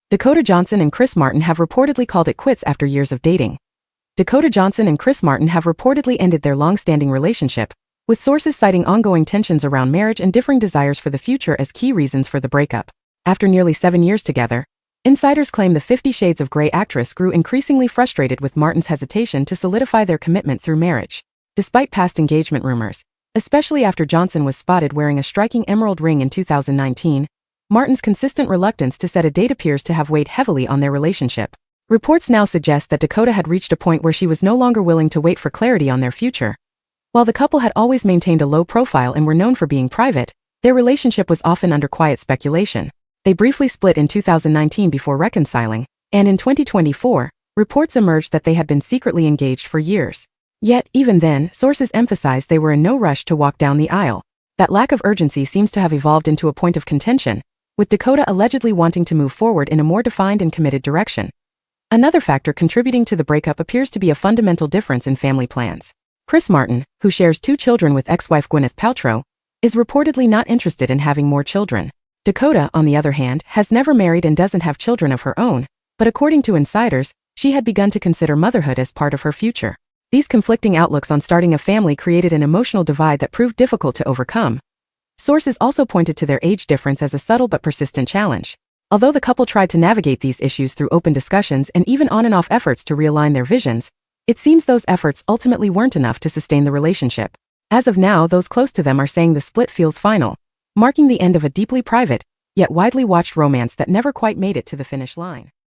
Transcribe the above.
Dakota Johnson and Chris Martin have reportedly called it quits after years of dating. Dakota Johnson and Chris Martin have reportedly ended their long-standing relationship, with sources citing ongoing tensions around marriage and differing desires for the future as key reasons for the breakup. After nearly 7 years together, insiders claim the 50 Shades of Grey actress grew increasingly frustrated with Martin's hesitation to solidify their commitment through marriage. Despite past engagement rumors, especially after Johnson was spotted wearing a striking emerald ring in 2019, Martin's consistent reluctance to set a date appears to have weighed heavily on their relationship. Reports now suggest that Dakota had reached a point where she was no longer willing to wait for clarity on their future. While the couple had always maintained a low profile and were known for being private, their relationship was often under quiet speculation. They briefly split in 2019 before reconciling, and in 2024, reports emerged that they had been secretly engaged for years. Yet, even then, sources emphasized they were in no rush to walk down the aisle. That lack of urgency seems to have evolved into a point of contention, with Dakota allegedly wanting to move forward in a more defined and committed direction. Another factor contributing to the breakup appears to be a fundamental difference in family plans. Chris Martin, who shares 2 children with ex-wife Gwyneth Paltrow, is reportedly not interested in having more children. Dakota, on the other hand, has never married and doesn't have children of her own, but according to insiders, she had begun to consider motherhood as part of her future. These conflicting outlooks on starting a family created an emotional divide that proved difficult to overcome. Sources also pointed to their age difference as a subtle but persistent challenge. Although the couple tried to navigate these issues through open discussions and even on-and-off efforts to realign their visions, it seems those efforts ultimately weren't enough to sustain the relationship. As of now, those close to them are saying the split feels final, marking the end of a deeply private, yet widely watched romance that never quite made it to the finish line.